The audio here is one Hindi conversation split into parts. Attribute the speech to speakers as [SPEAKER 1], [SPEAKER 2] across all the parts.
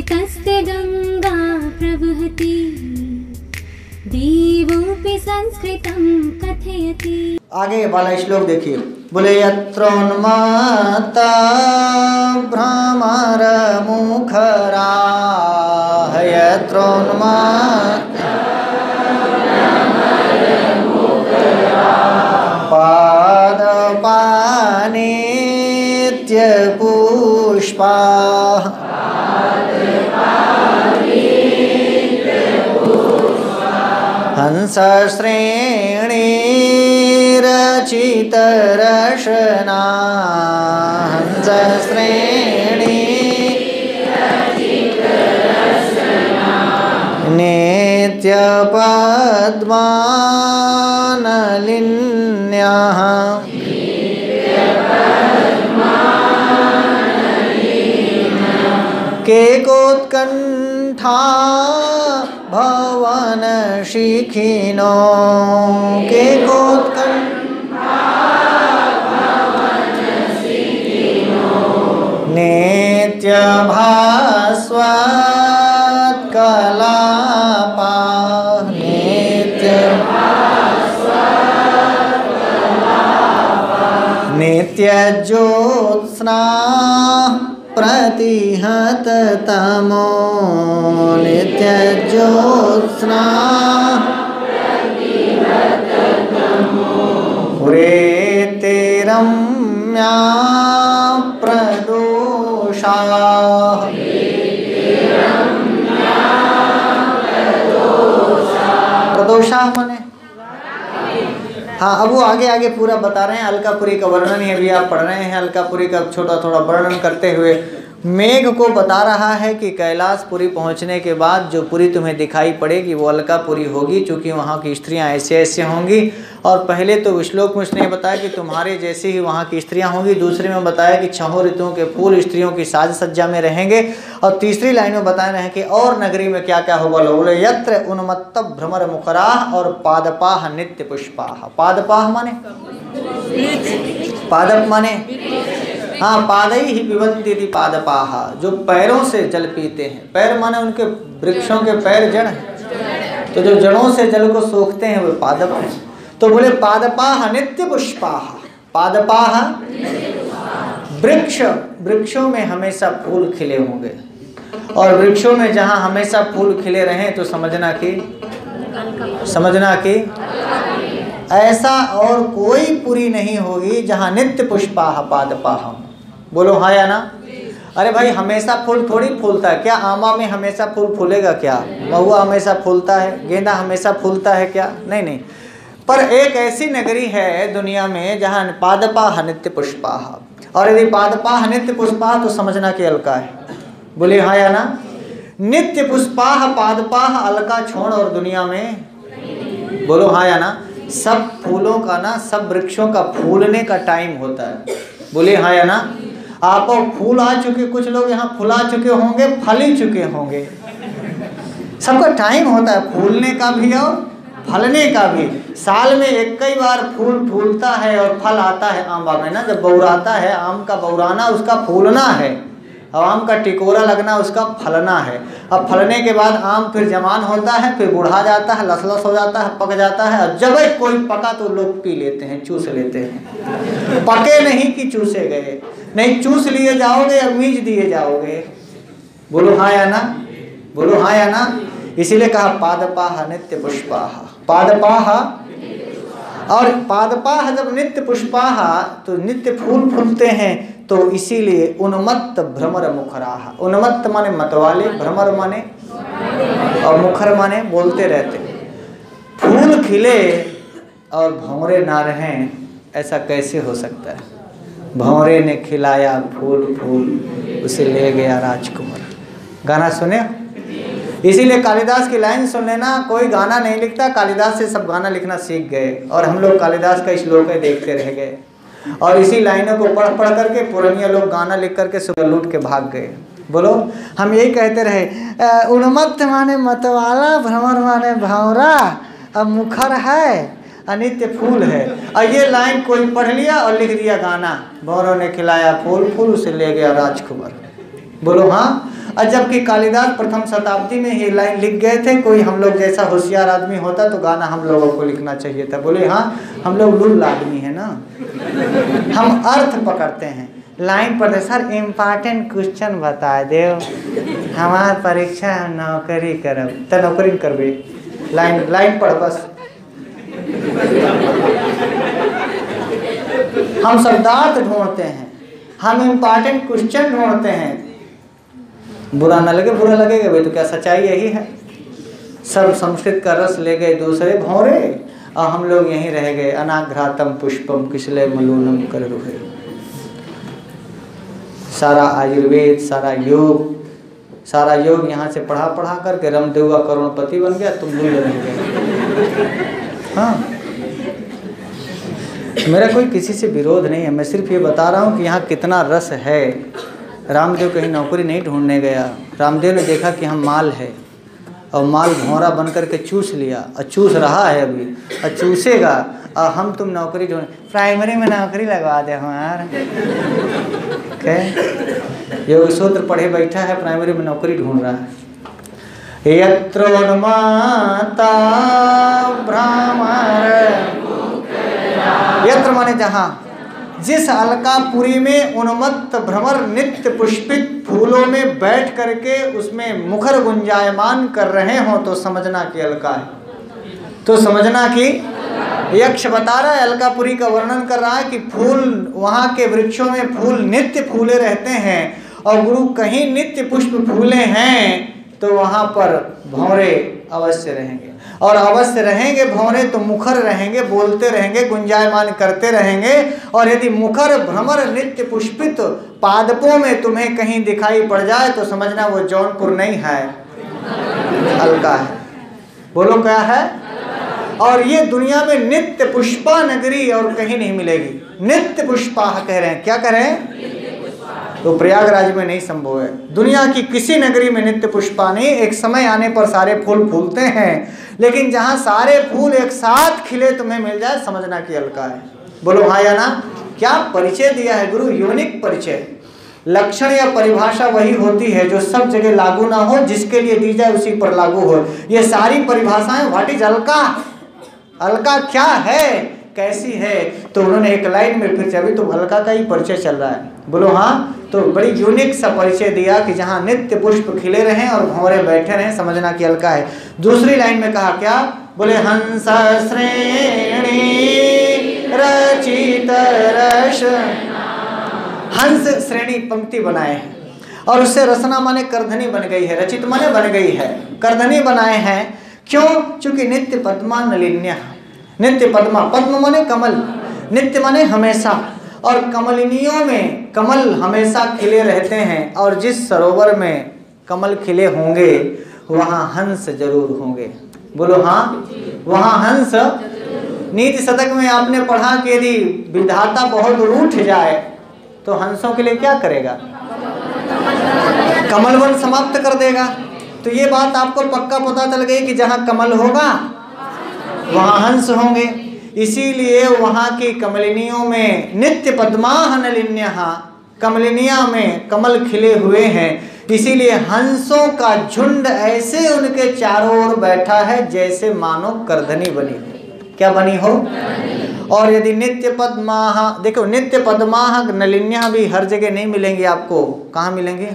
[SPEAKER 1] तस्य गंगा प्रवहति देवोऽपि संस्कृतं कथयति।
[SPEAKER 2] आगे वाला श्लोक देखिए, बोले यत्रोन्मत्ता भ्रमरमुखराः यत्रोन्मत्ता पादपानित्यपुष्पाः हंसश्रेणीरचितरशना हंसश्रेणी नित्यपद्मानलिन्याः केकोत्कण्ठा भवनशिखिनो केकोत्कण्ठा नित्यभास्वत्कलापा नित्यज्योत्स्ना प्रतिहततमो नित्यज्योत्स्ना पुरेतिरम्या प्रदोषा प्रदोषा माने हाँ। अब वो आगे आगे पूरा बता रहे हैं, अलकापुरी का वर्णन ही अभी आप पढ़ रहे हैं। अलकापुरी का छोटा थोड़ा वर्णन करते हुए मेघ को बता रहा है कि कैलाशपुरी पहुंचने के बाद जो पुरी तुम्हें दिखाई पड़ेगी वो अलकापुरी होगी, क्योंकि वहाँ की स्त्रियाँ ऐसे ऐसे होंगी। और पहले तो श्लोक में उसने बताया कि तुम्हारे जैसी ही वहाँ की स्त्रियाँ होंगी, दूसरे में बताया कि छहों ऋतुओं के फूल स्त्रियों की साज सज्जा में रहेंगे, और तीसरी लाइन में बता रहे हैं कि और नगरी में क्या क्या होगा। बोले यत्र उन्मत्त भ्रमर मुखराः और पादपाः नित्य पुष्पाः। पादपाः माने पादप माने हाँ, पादई ही पिबन्ति इति पादपाः, जो पैरों से जल पीते हैं। पैर माने उनके वृक्षों के पैर जड़ हैं, तो जो जड़ों से जल को सोखते हैं वो पादप हैं। तो बोले पादपाः नित्य पुष्पाः। पादपाः वृक्ष, वृक्षों में हमेशा फूल खिले होंगे, और वृक्षों में जहाँ हमेशा फूल खिले रहें तो समझना कि ऐसा और कोई पुरी नहीं होगी जहाँ नित्य पुष्पाः पादपाः। बोलो हाँ या ना। अरे भाई हमेशा फूल थोड़ी फूलता है क्या? आमा में हमेशा फूल फूलेगा क्या? महुआ हमेशा फूलता है? गेंदा हमेशा फूलता है क्या? नहीं नहीं। पर एक ऐसी नगरी है दुनिया में जहाँ पादपाः नित्य पुष्पाः। और यदि पादपाः नित्य पुष्पाः तो समझना कि अलका है। बोले हाँ या ना। नित्य पुष्पाः पादपाः अलका छोड़ और दुनिया में बोलो हाँ या ना। सब फूलों का ना, सब वृक्षों का फूलने का टाइम होता है। बोले हाँ या ना। आप फूल आ चुके, कुछ लोग यहाँ फुला चुके होंगे, फल ही चुके होंगे। सबका टाइम होता है फूलने का भी और फलने का भी। साल में एक कई बार फूल फूलता है और फल आता है आम में ना। जब बौराता है, आम का बौराना उसका फूलना है, और आम का टिकोरा लगना उसका फलना है। अब फलने के बाद आम फिर जवान होता है, फिर बूढ़ा जाता है, लसलस हो जाता है, पक जाता है। और जब कोई पका तो लोग पी लेते हैं, चूस लेते हैं। पके नहीं कि चूसे गए, नहीं चूस लिए जाओगे या मीज दिए जाओगे। बोलो हाँ या ना। बोलो हाँ या ना। इसीलिए कहा पादपाः नित्य पुष्पाः। पादपाः और पादपाः जब नित्य पुष्पाः तो नित्य फूल फूलते हैं, तो इसीलिए उन्मत्त भ्रमर मुखराः। उन्मत्त माने मतवाले, भ्रमर माने और मुखर माने बोलते रहते। फूल खिले और भंवरे ना रहें, ऐसा कैसे हो सकता है? भंवरे ने खिलाया फूल फूल, उसे ले गया राजकुमार। गाना सुने? इसीलिए कालिदास की लाइन सुन लेना। कोई गाना नहीं लिखता, कालिदास से सब गाना लिखना सीख गए, और हम लोग कालिदास का श्लोक देखते रह गए, और इसी लाइनों को पढ़ पढ़ करके पुरानिया लोग गाना लिख करके सुबह लूट के भाग गए। बोलो हम यही कहते रहे, उन्मत्त माने मतवाला, भ्रमर माने भंवरा, अब मुखर है, अनित्य फूल है। और ये लाइन कोई पढ़ लिया और लिख दिया गाना, भंवरों ने खिलाया फूल फूल, उसे ले गया राजकुमार। बोलो हाँ। और जबकि कालिदास प्रथम शताब्दी में ये लाइन लिख गए थे। कोई हम लोग जैसा होशियार आदमी होता तो गाना हम लोगों को लिखना चाहिए था। बोले हाँ, हम लोग लुल्ल आदमी है ना, हम अर्थ पकड़ते हैं। लाइन पढ़ते, सर इम्पॉर्टेंट क्वेश्चन बता दे, हमार परीक्षा नौकरी करब तो नौकरी करबे। लाइन पढ़ बस। हम शब्दार्थ ढूंढते हैं, हम इम्पॉर्टेंट क्वेश्चन ढूंढते हैं। बुरा ना लगे, बुरा लगेगा भाई तो क्या, सच्चाई यही है। सब संस्कृत का रस ले गए दूसरे भौरे, और हम लोग यहीं रह गए। अनाघ्रातम पुष्पम किसले मलूनम कर रुहे। सारा आयुर्वेद, सारा योग यहाँ से पढ़ा करके रामदेव का करोड़पति बन गया, तुम भूल नहीं गए। हाँ, मेरा कोई किसी से विरोध नहीं है, मैं सिर्फ ये बता रहा हूँ कि यहाँ कितना रस है। रामदेव कहीं नौकरी नहीं ढूंढने गया। रामदेव ने देखा कि हम माल है, और माल भौरा बन करके चूस लिया, और चूस रहा है अभी, और चूसेगा, और हम तुम नौकरी ढूंढ, प्राइमरी में नौकरी लगवा दे हमार। योग सूत्र पढ़े बैठा है, प्राइमरी में नौकरी ढूंढ रहा है। यत्रोन्माता भ्रमर, यत्र माने जहाँ, जिस अलकापुरी में उन्मत्त भ्रमर नित्य पुष्पित फूलों में बैठ करके उसमें मुखर गुंजायमान कर रहे हो, तो समझना कि अलका है, तो समझना कि यक्ष बता रहा है, अलकापुरी का वर्णन कर रहा है कि फूल, वहाँ के वृक्षों में फूल नित्य फूले रहते हैं, और गुरु कहीं नित्य पुष्प फूले हैं तो वहाँ पर भौरे अवश्य रहेंगे, और अवश्य रहेंगे भौरे तो मुखर रहेंगे, बोलते रहेंगे, गुंजायमान करते रहेंगे। और यदि मुखर भ्रमर नित्य पुष्पित पादपों में तुम्हें कहीं दिखाई पड़ जाए तो समझना वो जौनपुर नहीं है, अलका है। बोलो क्या है? और ये दुनिया में नित्य पुष्पा नगरी और कहीं नहीं मिलेगी। नित्य पुष्पा कह रहे हैं, क्या कह रहे हैं? तो प्रयागराज में नहीं संभव है, दुनिया की किसी नगरी में नित्य पुष्पा नहीं। एक समय आने पर सारे फूल फूलते हैं, लेकिन जहाँ सारे फूल एक साथ खिले तुम्हें मिल जाए, समझना कि अलका है। बोलो हाँ या ना? क्या परिचय दिया है गुरु, यूनिक परिचय। लक्षण या परिभाषा वही होती है जो सब जगह लागू ना हो, जिसके लिए दी जाए उसी पर लागू हो। ये सारी परिभाषाएं, व्हाट इज अलका, अलका क्या है, कैसी है, तो उन्होंने एक लाइन में फिर, अभी तो अलका का ही परिचय चल रहा है। बोलो हाँ, तो बड़ी यूनिक सा परिचय दिया कि जहाँ नित्य पुष्प खिले रहें और भंवरे बैठे रहें, समझना कि अलका है। दूसरी लाइन में कहा क्या? बोले हंस श्रेणी रचित रस, हंस श्रेणी पंक्ति बनाए हैं, और उससे रसना माने करधनी बन गई है, रचित माने बन गई है, करधनी बनाए हैं। क्यों? चूंकि नित्य पद्मा नलिन्य, नित्य पद्मा, पद्म माने कमल, नित्य माने हमेशा, और कमलिनियों में कमल हमेशा खिले रहते हैं, और जिस सरोवर में कमल खिले होंगे वहाँ हंस जरूर होंगे। बोलो हाँ, वहाँ हंस। नीति शतक में आपने पढ़ा कि यदि विधाता बहुत रूठ जाए तो हंसों के लिए क्या करेगा? कमल वन समाप्त कर देगा। तो ये बात आपको पक्का पता चल गई कि जहाँ कमल होगा वहाँ हंस होंगे। इसीलिए वहाँ की कमलिनियों में नित्य पद्माह नलिन्यः, कमलिनिया में कमल खिले हुए हैं, इसीलिए हंसों का झुंड ऐसे उनके चारों ओर बैठा है जैसे मानो करधनी बनी हो। क्या बनी हो? और यदि नित्य पद्माह, देखो नित्य पद्माह नलिन्यः भी हर जगह नहीं मिलेंगे आपको। कहाँ मिलेंगे?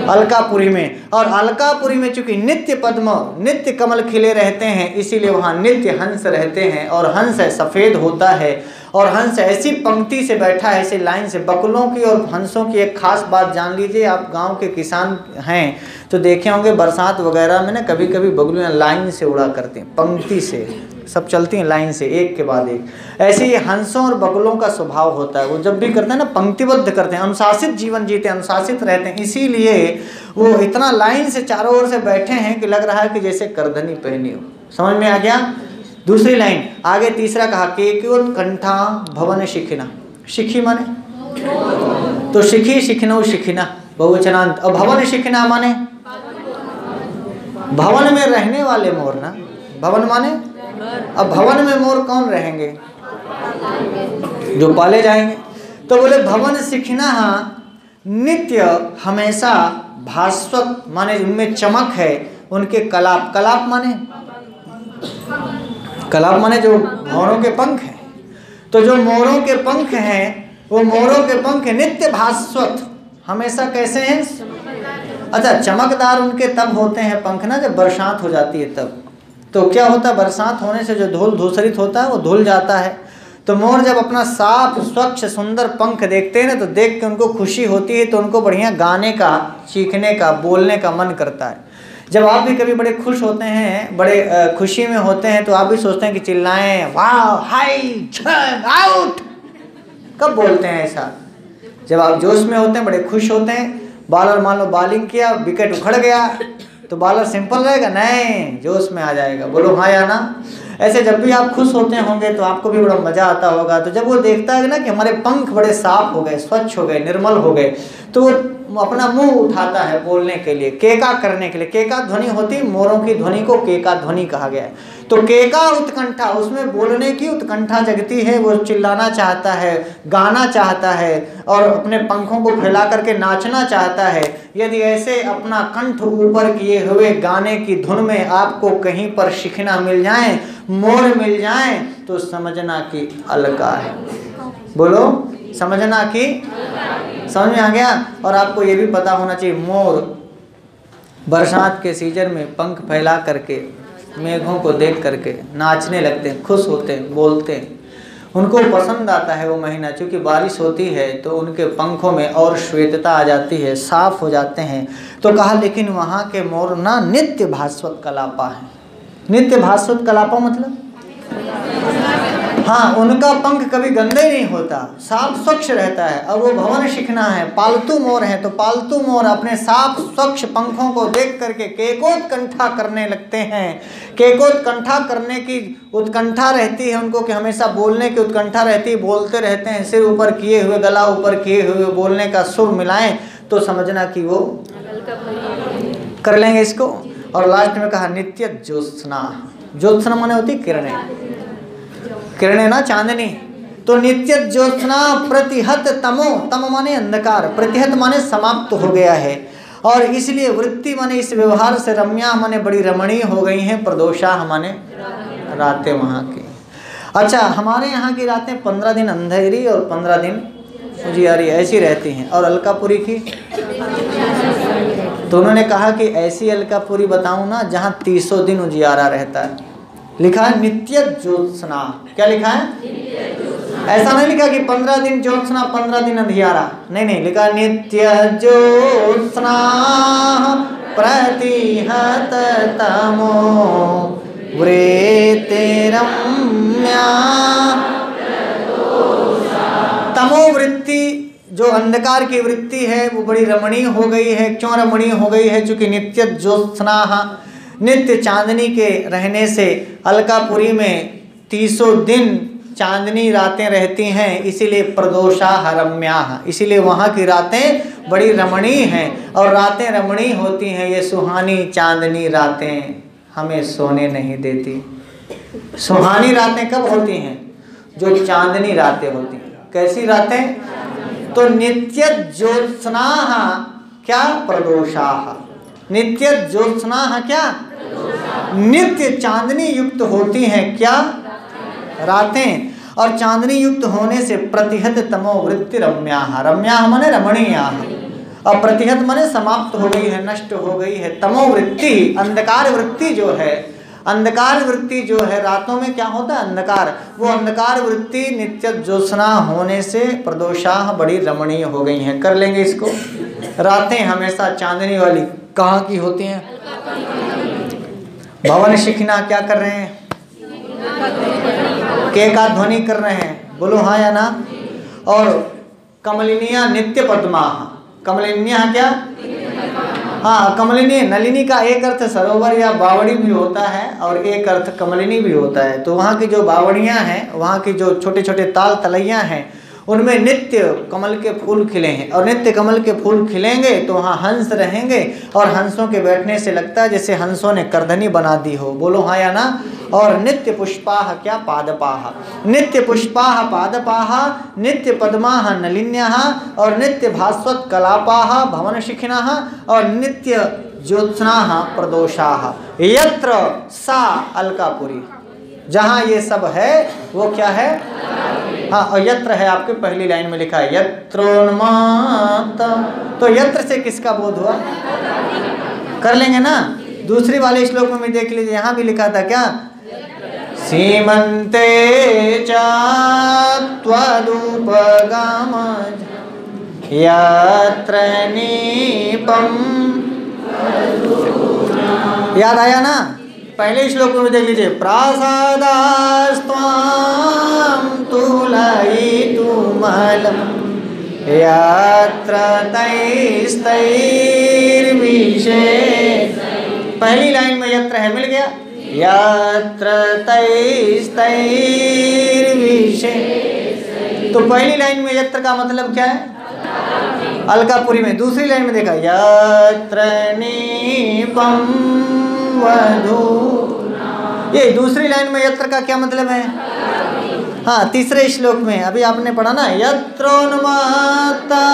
[SPEAKER 2] अलकापुरी में। और अलकापुरी में चूंकि नित्य पद्म, नित्य कमल खिले रहते हैं, इसीलिए वहाँ नित्य हंस रहते हैं। और हंस सफ़ेद होता है, और हंस ऐसी पंक्ति से बैठा है, ऐसी लाइन से। बकुलों की और हंसों की एक खास बात जान लीजिए, आप गांव के किसान हैं तो देखे होंगे बरसात वगैरह में ना कभी कभी बगुलियाँ लाइन से उड़ा करती हैं, पंक्ति से सब चलती हैं लाइन से, एक के बाद एक। ऐसे ही हंसों और बगुलों का स्वभाव होता है, वो जब भी करते हैं ना पंक्तिबद्ध करते हैं, अनुशासित जीवन जीते हैं, अनुशासित रहते हैं। इसीलिए वो इतना लाइन से चारों ओर से बैठे हैं कि लग रहा है कि जैसे करधनी पहनी हो। समझ में आ गया? दूसरी लाइन आगे तीसरा कहा केकोत्कंठा भवन शिखिना। शिखी माने तो शिखी, शिखिनो शिखिना बहुवचनांत। और भवन शिखिना माने भवन में रहने वाले मोर ना। भवन माने, अब भवन में मोर कौन रहेंगे? जो पाले जाएंगे। तो बोले भवन शिखिना, नित्य हमेशा भास्वत माने उनमें चमक है, उनके कलाप, कलाप माने जो मोरों के पंख हैं। तो जो मोरों के पंख हैं वो मोरों के पंख नित्य भास्वत, हमेशा कैसे हैं? अच्छा, चमकदार उनके तब होते हैं पंख ना जब बरसात हो जाती है तब। तो क्या होता है, बरसात होने से जो धूल धूसरित होता है वो धुल जाता है। तो मोर जब अपना साफ स्वच्छ सुंदर पंख देखते हैं ना तो देख के उनको खुशी होती है, तो उनको बढ़िया गाने का, चीखने का, बोलने का मन करता है। जब आप भी कभी बड़े खुश होते हैं, बड़े खुशी में होते हैं, तो आप भी सोचते हैं कि चिल्लाएं, वाह, हाई, छन, आउट। कब बोलते हैं ऐसा? जब आप जोश में होते हैं, बड़े खुश होते हैं, बॉलर मान लो बॉलिंग किया, विकेट उखड़ गया, तो बॉलर सिंपल रहेगा? नहीं, जोश में आ जाएगा। बोलो हाँ या ना? ऐसे जब भी आप खुश होते होंगे तो आपको भी बड़ा मजा आता होगा। तो जब वो देखता है ना कि हमारे पंख बड़े साफ हो गए, स्वच्छ हो गए, निर्मल हो गए, तो वो अपना मुंह उठाता है बोलने के लिए, केका करने के लिए। केका ध्वनि होती, मोरों की ध्वनि को केका ध्वनि कहा गया है। तो केका उत्कंठा, उसमें बोलने की उत्कंठा जगती है, वो चिल्लाना चाहता है, गाना चाहता है और अपने पंखों को फैला करके नाचना चाहता है। यदि ऐसे अपना कंठ ऊपर किए हुए गाने की धुन में आपको कहीं पर शिखना मिल जाए, मोर मिल जाए, तो समझना कि अलका है। बोलो, समझना कि, समझ में आ गया? और आपको ये भी पता होना चाहिए, मोर बरसात के सीजन में पंख फैला करके मेघों को देख करके नाचने लगते हैं, खुश होते हैं, बोलते हैं। उनको पसंद आता है वो महीना, क्योंकि बारिश होती है तो उनके पंखों में और श्वेतता आ जाती है, साफ हो जाते हैं। तो कहा लेकिन वहाँ के मोर ना नित्य भास्वत कलापा हैं। नित्य भास्वत कलापा मतलब, हाँ, उनका पंख कभी गंदा ही नहीं होता, साफ स्वच्छ रहता है। और वो भवन शिखना है, पालतू मोर है, तो पालतू मोर अपने साफ स्वच्छ पंखों को देख करके केकोत्कंठा करने लगते हैं। केकोत्कंठा करने की उत्कंठा रहती है उनको, कि हमेशा बोलने की उत्कंठा रहती है, बोलते रहते हैं, सिर ऊपर किए हुए, गला ऊपर किए हुए, बोलने का सुर मिलाएं तो समझना कि वो कर लेंगे इसको। और लास्ट में कहा नित्य ज्योत्सना। ज्योत्सना माने होती किरणें, किरणें ना, चांदनी। तो नित्य ज्योत्सना प्रतिहत तमो, तम माने अंधकार, प्रतिहत माने समाप्त हो गया है। और इसलिए वृत्ति माने इस व्यवहार से रम्या माने बड़ी रमणीय हो गई हैं, प्रदोषा माने रातें वहाँ की। अच्छा, हमारे यहाँ की रातें 15 दिन अंधेरी और 15 दिन उजियारी ऐसी रहती हैं। और अलकापुरी की, तो उन्होंने कहा कि ऐसी अलकापुरी बताऊं ना जहाँ 30 दिन उजियारा रहता है। लिखा है नित्य ज्योत्सना। क्या लिखा है? ऐसा नहीं लिखा कि 15 दिन ज्योत्सना 15 दिन अंधियारा, नहीं नहीं, लिखा नित्य ज्योत्सना प्रतिहत तमो वृत्तिरम्या। तमो वृत्ति जो अंधकार की वृत्ति है वो बड़ी रमणीय हो गई है। क्यों रमणीय हो गई है? चूंकि नित्य ज्योत्सना, नित्य चांदनी के रहने से अलकापुरी में 30 दिन चांदनी रातें रहती हैं, इसीलिए प्रदोषा रम्या, इसीलिए वहाँ की रातें बड़ी रमणीय हैं। और रातें रमणीय होती हैं, ये सुहानी चांदनी रातें हमें सोने नहीं देती। सुहानी रातें कब होती हैं? जो चांदनी रातें होती हैं। कैसी रातें? तो नित्य ज्योत्सना क्या? प्रदोषा। नित्य ज्योत्सना क्या? नित्य चांदनी युक्त होती हैं क्या? रातें। और चांदनी युक्त होने से प्रतिहत तमो वृत्ति रम्या, रम्या माने रमणीय, और प्रतिहत माने समाप्त हो गई है, नष्ट हो गई है। तमो वृत्ति, अंधकार वृत्ति जो है, अंधकार वृत्ति जो है, रातों में क्या होता है? अंधकार। वो अंधकार वृत्ति नित्य ज्योत्सना होने से प्रदोषा बड़ी रमणीय हो गई हैं। कर लेंगे इसको। रातें हमेशा चांदनी वाली कहाँ की होती हैं? भवन शिखना क्या कर रहे हैं? के का ध्वनि कर रहे हैं। बोलो हाँ या ना? और कमलिनिया नित्य पद्मा। कमलिनिया क्या? हाँ, कमलिनी, नलिनी का एक अर्थ सरोवर या बावड़ी भी होता है और एक अर्थ कमलिनी भी होता है। तो वहाँ की जो बावड़ियाँ हैं, वहाँ की जो छोटे छोटे ताल तलैया हैं, उनमें नित्य कमल के फूल खिले हैं, और नित्य कमल के फूल खिलेंगे तो वहाँ हंस रहेंगे, और हंसों के बैठने से लगता है जैसे हंसों ने करधनी बना दी हो। बोलो हाँ या ना। और नित्य पुष्पाह क्या पादपाह, नित्य पुष्पाह पादपाह, नित्य पद्माह नलिन्याः, और नित्य भास्वत कलापाह भवन शिखिनः, और नित्य ज्योत्स्नाः प्रदोषाः। यत्र सा अलकापुरी, जहाँ ये सब है वो क्या है? हाँ, और यत्र है आपके पहली लाइन में लिखा है यत्रोन्मात। तो यत्र से किसका बोध हुआ? कर लेंगे ना। दूसरी वाले श्लोक में देख लीजिए, यहाँ भी लिखा था क्या? सीमंते च त्वदुपगम यत्र नीपम। याद आया ना? पहले श्लोक में देख लीजिए, प्रासादास्त्वां तुलयितुमलं यत्र तैस्तैर्विशे। पहली लाइन में यत्र है, मिल गया। यत्र तैस्तैर्विशे। तो पहली लाइन में यत्र का मतलब क्या है? अलकापुरी में। दूसरी लाइन में देखा यत्र नीपम वधू। ये दूसरी लाइन में यत्र का क्या मतलब है? हाँ, तीसरे श्लोक में अभी आपने पढ़ा ना, यत्रोन्माता